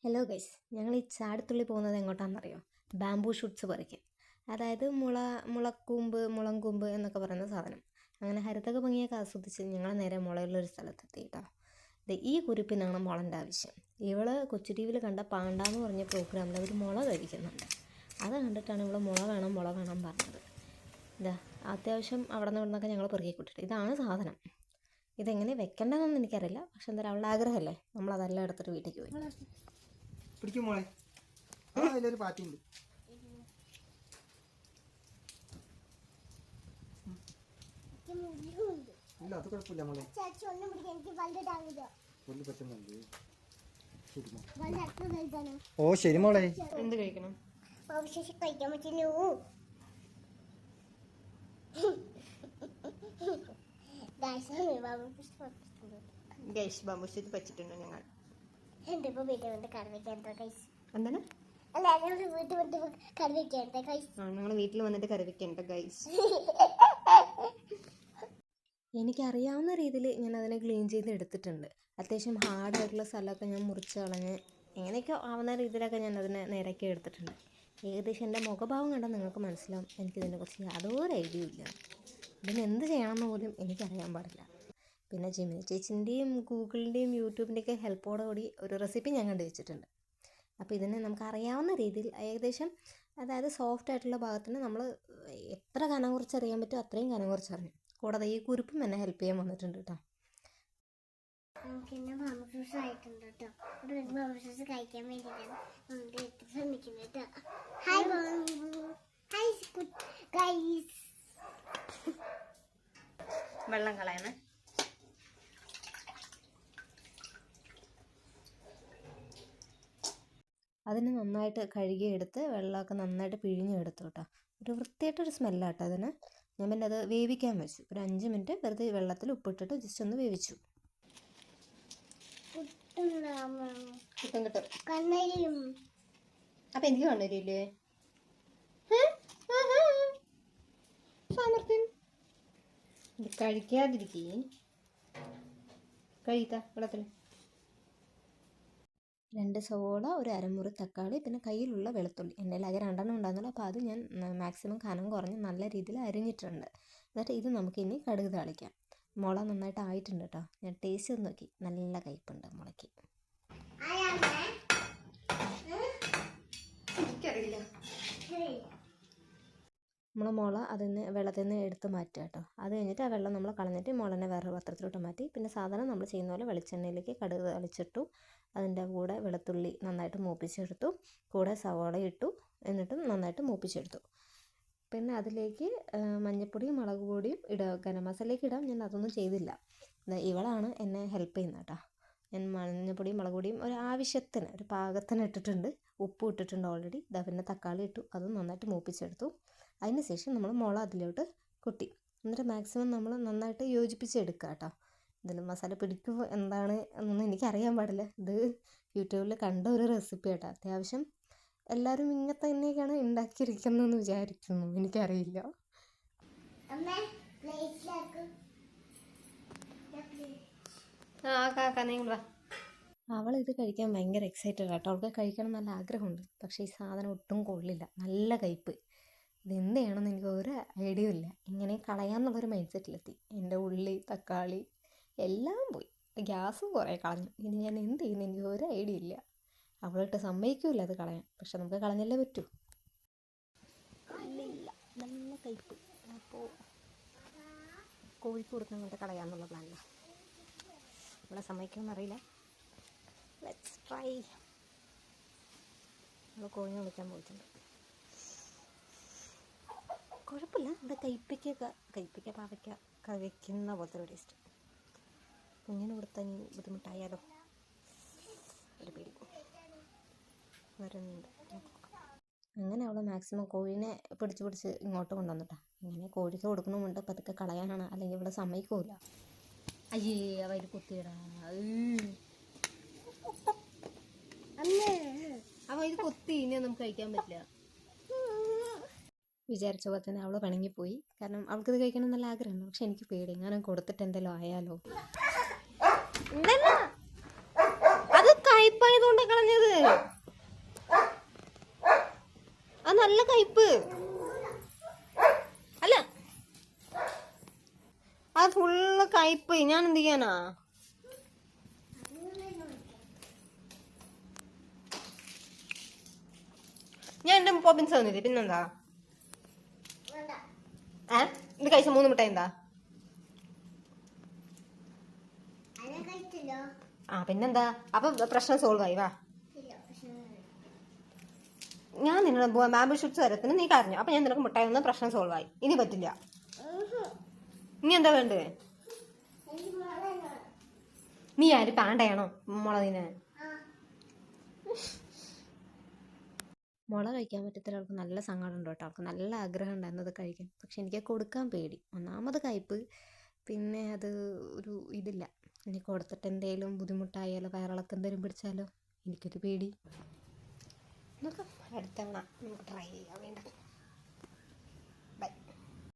Hello guys, ഞങ്ങൾ ഈ ചാടത്തുള്ളി പോകുന്നത് എങ്ങോട്ടാണെന്നറിയോ? ബാംബൂ ഷൂട്ട്സ് പറിക്കാൻ. അതായത് മുളങ്കൂമ്പ് എന്നൊക്കെ പറയുന്ന സാധനം. അങ്ങനെ ഹരിതക ഭംഗിയൊക്കെ ആസ്വദിച്ച് ഞങ്ങൾ നേരെ മുളയുള്ളൊരു സ്ഥലത്തെത്തി കേട്ടോ. ഈ കുരുപ്പിനാണ് മുളൻ്റെ ആവശ്യം. ഇവള് കൊച്ചു ടി വിയിൽ കണ്ട പാണ്ടാന്ന് പറഞ്ഞ പ്രോഗ്രാമിൽ അവർ മുള കഴിക്കുന്നുണ്ട്. അത് കണ്ടിട്ടാണ് ഇവള് മുള വേണം പറഞ്ഞത്. അത്യാവശ്യം അവിടെ നിന്നൊക്കെ ഞങ്ങൾ പെറുക്കി കൂട്ടിട്ട് ഇതാണ് സാധനം. ഇതെങ്ങനെ വെക്കേണ്ടതെന്ന് എനിക്കറിയില്ല, പക്ഷെ എന്തായാലും അവളുടെ ആഗ്രഹമല്ലേ, നമ്മളതെല്ലാം എടുത്തിട്ട് വീട്ടിലേക്ക് പോയി. പിടിക്കും മോളെ. ആ അതിലൊരു പാറ്റിണ്ട്. ഇല്ല അത് കുഴപ്പമില്ല മോളെ. ഓ ശരി മോളെ. എന്ത് കഴിക്കണം? കഴിക്കാൻ പറ്റില്ല. ഗൈസ് ബാംബൂ ഷൂട്ട് പറ്റിട്ടുണ്ട് ഞങ്ങൾ. എന്താണ് ഞങ്ങൾ വീട്ടിൽ വന്നിട്ട് കറി വെക്കേണ്ട ഗൈസ്. എനിക്കറിയാവുന്ന രീതിയിൽ ഞാൻ അതിനെ ക്ലീൻ ചെയ്ത് എടുത്തിട്ടുണ്ട്. അത്യാവശ്യം ഹാർഡായിട്ടുള്ള സ്ഥലമൊക്കെ ഞാൻ മുറിച്ച് കളഞ്ഞ് എങ്ങനെയൊക്കെ ആവുന്ന രീതിയിലൊക്കെ ഞാൻ അതിനെ നേരാക്കി എടുത്തിട്ടുണ്ട്. ഏകദേശം എൻ്റെ മുഖഭാവം കണ്ടാൽ നിങ്ങൾക്ക് മനസ്സിലാവും എനിക്കിതിനെക്കുറിച്ച് യാതൊരു ഐഡിയ ഇല്ല. ഇതിന് എന്ത് ചെയ്യണമെന്ന് പോലും എനിക്കറിയാൻ പാടില്ല. പിന്നെ ജിമിനി ചേച്ചിൻ്റെയും ഗൂഗിളിൻ്റെയും യൂട്യൂബിൻ്റെയൊക്കെ ഹെൽപ്പോടെ കൂടി ഒരു റെസിപ്പി ഞാൻ കണ്ടു വെച്ചിട്ടുണ്ട്. അപ്പോൾ ഇതിനെ നമുക്ക് അറിയാവുന്ന രീതിയിൽ ഏകദേശം, അതായത് സോഫ്റ്റ് ആയിട്ടുള്ള ഭാഗത്തിന് നമ്മൾ എത്ര കനം കുറച്ച് അറിയാൻ പറ്റും അത്രയും കനം കുറച്ചറിഞ്ഞു. കൂടാതെ ഈ കുരുപ്പും എന്നെ ഹെൽപ്പ് ചെയ്യാൻ വന്നിട്ടുണ്ട് കേട്ടോ. കഴിക്കാൻ വേണ്ടിയിട്ടാണ് ശ്രമിക്കുന്നത്. വെള്ളം കളയണേ. അതിന് നന്നായിട്ട് കഴുകിയെടുത്ത് വെള്ളമൊക്കെ നന്നായിട്ട് പിഴിഞ്ഞെടുത്തു കേട്ടോ. ഒരു വൃത്തിയായിട്ടൊരു സ്മെല്ലാട്ടോ അതിന്. ഞാൻ പിന്നെ അത് വേവിക്കാൻ വെച്ചു. ഒരു 5 മിനിറ്റ് വെറുതെ വെള്ളത്തിൽ ഉപ്പിട്ടിട്ട് ജസ്റ്റ് ഒന്ന് വേവിച്ചു. കിട്ടും. അപ്പം എനിക്ക് കണ്ണരിയില്ലേ സാമർത്ഥ്യം? ഇത് കഴിക്കാതിരിക്കേ. കഴിക്ക വെള്ളത്തിൽ. 2 സവോള, ഒരു അരമുറി തക്കാളി, പിന്നെ കയ്യിലുള്ള വെളുത്തുള്ളി. എൻ്റെ ആകെ 2 ഉണ്ടായിരുന്നുള്ളൂ. അപ്പോൾ അത് ഞാൻ മാക്സിമം കനം കുറഞ്ഞ് നല്ല രീതിയിൽ അരിഞ്ഞിട്ടുണ്ട്. എന്നിട്ട് ഇത് നമുക്കിനി കടുക് താളിക്കാം. മുള നന്നായിട്ട് ആയിട്ടുണ്ട് കേട്ടോ. ഞാൻ ടേസ്റ്റ് ചെയ്ത് നോക്കി, നല്ല കയ്പ്പുണ്ട് മുളയ്ക്ക്. എനിക്കറിയില്ല. നമ്മൾ മുള അതിന് വെള്ളത്തിൽ നിന്ന് എടുത്ത് മാറ്റുക കേട്ടോ. അത് കഴിഞ്ഞിട്ട് ആ വെള്ളം നമ്മൾ കളഞ്ഞിട്ട് മുളനെ വേറെ പാത്രത്തിലോട്ട് മാറ്റി. പിന്നെ സാധാരണ നമ്മൾ ചെയ്യുന്ന പോലെ വെളിച്ചെണ്ണയിലേക്ക് കടുക് തളിച്ചിട്ടു. അതിൻ്റെ കൂടെ വെളുത്തുള്ളി നന്നായിട്ട് മൂപ്പിച്ചെടുത്തു. കൂടെ സവാള ഇട്ടു. എന്നിട്ടും നന്നായിട്ട് മൂപ്പിച്ചെടുത്തു. പിന്നെ അതിലേക്ക് മഞ്ഞൾപ്പൊടിയും മുളക് പൊടിയും ഇടുക. ഗരം മസാലയ്ക്ക് ഇടാം, ഞാൻ അതൊന്നും ചെയ്തില്ല. ഇവളാണ് എന്നെ ഹെൽപ്പ് ചെയ്യുന്നത് കേട്ടോ. ഞാൻ മഞ്ഞൾപ്പൊടിയും മുളക് പൊടിയും ഒരു ആവശ്യത്തിന്, ഒരു പാകത്തിന് ഇട്ടിട്ടുണ്ട്. ഉപ്പ് ഇട്ടിട്ടുണ്ട് ഓൾറെഡി. പിന്നെ തക്കാളി ഇട്ടു, അതും നന്നായിട്ട് മൂപ്പിച്ചെടുത്തു. അതിന് ശേഷം നമ്മൾ മുള അതിലോട്ട് കൊട്ടി. എന്നിട്ട് മാക്സിമം നമ്മൾ നന്നായിട്ട് യോജിപ്പിച്ചെടുക്കുക കേട്ടോ. ഇതിൽ മസാല പിടിക്കുമോ എന്താണ് എന്നൊന്നും എനിക്കറിയാൻ പാടില്ല. ഇത് യൂട്യൂബിൽ കണ്ട ഒരു റെസിപ്പി കേട്ടോ. അത്യാവശ്യം എല്ലാവരും ഇങ്ങനത്തെ തന്നെയൊക്കെയാണ് ഉണ്ടാക്കിയിരിക്കുന്നതെന്ന് വിചാരിക്കുന്നു, എനിക്കറിയില്ല. അവളിത് കഴിക്കാൻ ഭയങ്കര എക്സൈറ്റഡ് കേട്ടോ. അവൾക്ക് കഴിക്കണം നല്ല ആഗ്രഹമുണ്ട്. പക്ഷേ ഈ സാധനം ഒട്ടും കൊള്ളില്ല, നല്ല കയ്പ്പ്. ഇതെന്ത് ചെയ്യണമെന്ന് എനിക്ക് ഒരു ഐഡിയ ഇല്ല. ഇങ്ങനെ കളയാമെന്നുള്ളൊരു മൈൻഡ് സെറ്റിലെത്തി. എൻ്റെ ഉള്ളി, തക്കാളി എല്ലാം പോയി. ഗ്യാസും കുറേ കളഞ്ഞു. ഇനി ഞാൻ എന്ത് ചെയ്യുന്നു എനിക്ക് ഒരു ഐഡിയ ഇല്ല. അവളിട്ട് സമ്മതിക്കില്ല അത് കളയാൻ. പക്ഷെ നമുക്ക് കളഞ്ഞല്ലേ പറ്റൂ. ഇല്ല, നല്ല കയ്പ്പ്. അപ്പോൾ കോഴിക്ക് കൊടുക്കാൻ കൊണ്ട് കളയാമെന്നുള്ള പ്ലാനില്ല. ഇവിടെ സമ്മതിക്കുമെന്നറിയില്ല. Let's try. നമ്മൾ കോഴിനെ വിളിക്കാൻ പോയിട്ടുണ്ട്. കുഴപ്പമില്ല. ഇവിടെ കയ്പ്പിക്ക പാവയ്ക്ക കഴിക്കുന്ന പോലത്തെ ഒരു ടേസ്റ്റ്. കുഞ്ഞിന് കൊടുത്താൽ ഇനി ബുദ്ധിമുട്ടായാലോ ഒരു പേടി വരുന്നുണ്ട്. അങ്ങനെ അവൾ മാക്സിമം കോഴീനെ പിടിച്ച് ഇങ്ങോട്ട് കൊണ്ടുവന്നിട്ടാ. ഇങ്ങനെ കോഴിക്ക് കൊടുക്കണമുണ്ട്, പതുക്കെ കളയാനാണ്, അല്ലെങ്കിൽ ഇവിടെ സമ്മതിക്കൂല. അയ്യേ അവ ഇത് കുത്തിയിടാ. അവ ഇത് കൊത്തി, ഇനി നമുക്ക് കഴിക്കാൻ പറ്റില്ല. വിചാരിച്ച പോലെ തന്നെ അവൾ പിണങ്ങിപ്പോയി. കാരണം അവൾക്കിത് കഴിക്കണം നല്ല ആഗ്രഹമുണ്ട്. പക്ഷെ എനിക്ക് പേടി, എങ്ങാനും കൊടുത്തിട്ട് എന്തെങ്കിലും ആയാലോ. കയ്പായതുകൊണ്ട് കളഞ്ഞത്. അത് നല്ല കയ്പ് അല്ല, അത് ഫുള്ള് കയ്പ്. ഞാൻ എന്ത് ചെയ്യാനാ? ഞാൻ എന്റെ പോപ്പിൻസ് തന്നില്ലേ, പിന്നെന്താ? ഇത് കഴിച്ച 3 മിഠായി എന്താ? പിന്നെന്താ? അപ്പൊ പ്രശ്നം സോൾവ് ആയി. വാ, ഞാൻ നിന്നോട് ബാംബു ഷൂട്ട്സ് തരത്തിന് നീ കരഞ്ഞു. അപ്പൊ ഞാൻ നിനക്ക് മിഠായി തന്ന പ്രശ്നം സോൾവ് ആയി. ഇനി പറ്റില്ല. ഇനി എന്താ വേണ്ടേ? നീ ആര് പാണ്ടയാണോ മുളകിന്? മുള കഴിക്കാൻ പറ്റത്ത ഒരാൾക്ക് നല്ല സങ്കടം ഉണ്ട് കേട്ടോ. അവൾക്ക് നല്ല ആഗ്രഹം ഉണ്ടായിരുന്നു അത് കഴിക്കാൻ. പക്ഷെ എനിക്ക് കൊടുക്കാൻ പേടി. ഒന്നാമത് കയ്പ്, പിന്നെ അത് ഒരു ഇതില്ല. ഇനി കൊടുത്തിട്ട് എന്തെങ്കിലും ബുദ്ധിമുട്ടായാലോ, വയറിളക്കം എന്തെങ്കിലും പിടിച്ചാലോ, എനിക്കൊരു പേടി. നോക്കാം, അടുത്ത തവണ നമുക്ക് ട്രൈ ചെയ്യാൻ വേണ്ട.